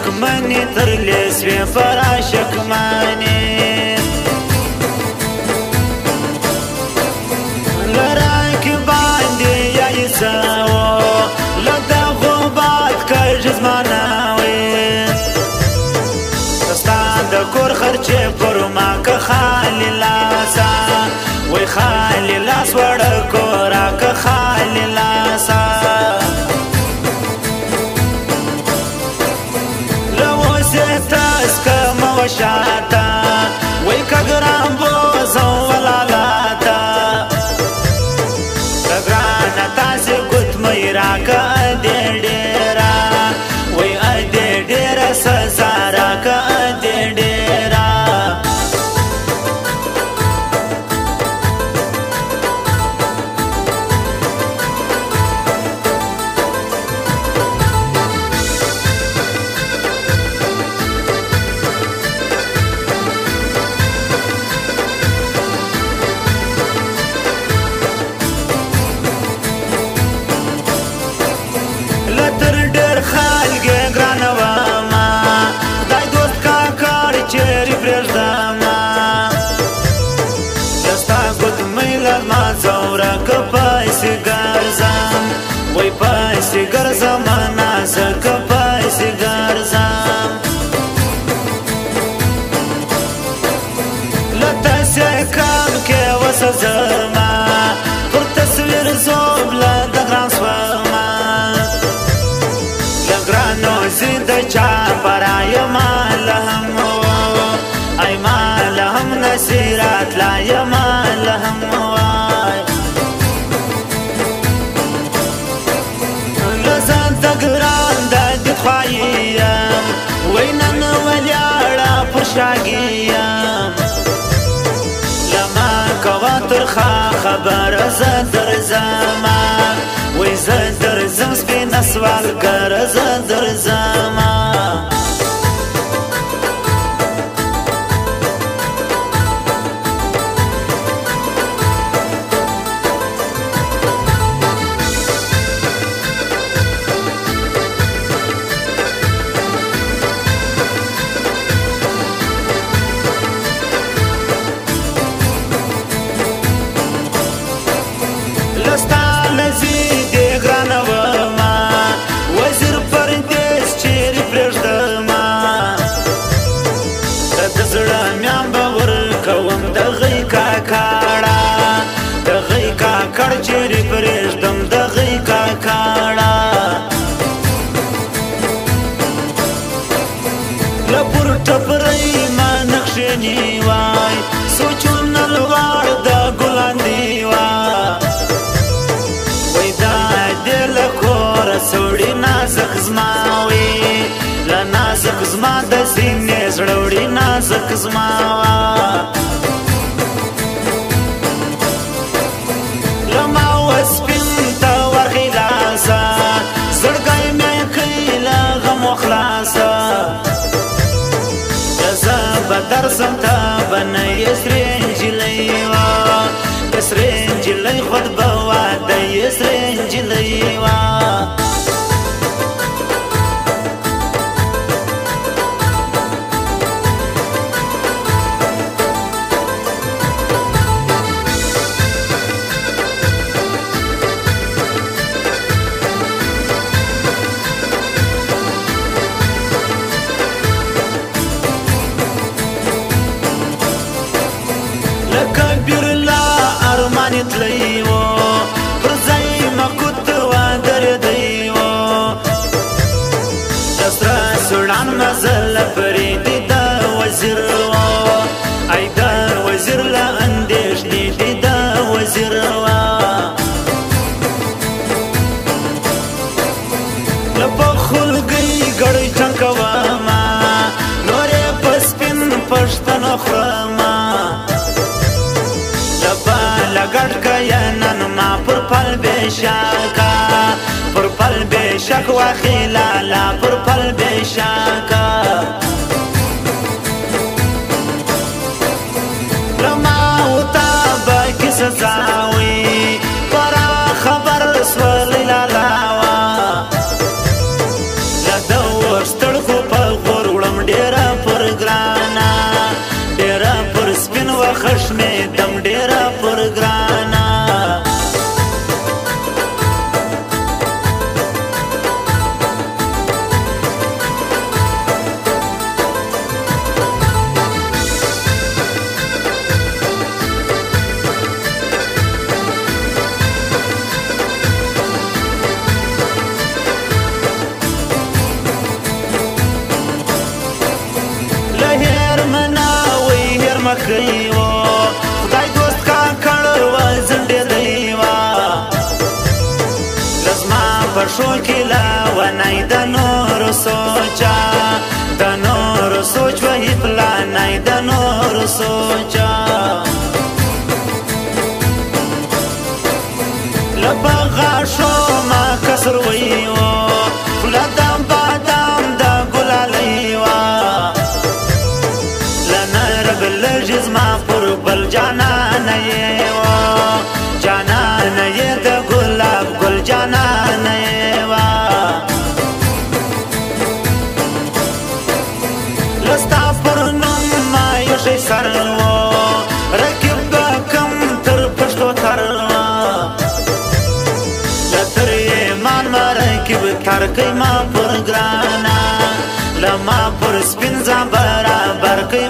شکمنی تر لیسوی پرا شکمنی لراکی باندی یای ساو لدا غوبات کج زماناوی دستان دا کور خرچه پر ما که خالی لاسا وی خالی لاس وڑا کورا که خالی لاسا شاتا وی کگران بوزو ولالاتا کگران تاسی گت میرا که ادی دیرا وی ادی دیرا سزارا که ادی دیرا پایسی گرزم وی پایسی گرزم نازک پایسی گرزم لتاسی کام که وسزما پر تصویر زوب لدگران سوما لگرانو زید چا برای مالهم ای مالهم نصیرات لای مالهم خواهیم وینن ولیارا پرشاگیم لما کواتر خبر زدر زمان وی زدر زم سپین سوال گر زدر زمان چیری پریشتم دغی کاکاڑا لپور ٹپرائی ما نقشنی وای سوچون نلوار دا گلان دیوا وی دا دل کور سوڑی نازک زماوی لنازک زما دا سینی زڑوڑی نازک زماوا زړګی مې کله غم خلاصا جزا بدر سمتا بنای سرنج لیوا سرنج لی خود بوا د سرنج لیوا تلیو پر ځای مکوت و دردیو دسترا سوډان مزل پرې د وزیر ای د وزیر لا اندیش دی د وزیر لپخل گئی ګړی چنکوا ما نورې پسپین پښتن خرما لگڑ کیا نن ما پر پل بیشاکا پر پل بیشاک و خیلالا پر پل بیشاکا لما ہوتا با کس زاوی پرا خبر سولی لالاوا لدور ستڑکو پل کوي و خدای دوست کا کړه و زنده دی وا لزما پښو کې لا ونای د نور سوچا د نور سوچ وهي پلان نه د نور سوچا لبغا شو ما کسر ویو فلدم بادم دا ګلالیوا لنر بل جسما پر بل جانان یوا جانان ی د ګلاب ګل جانان یوا لستا پر نوم ما یو شي سرو رکب کم تر پښتو تر ترکی ما پر گرانا لما پر سپین زم برابر کی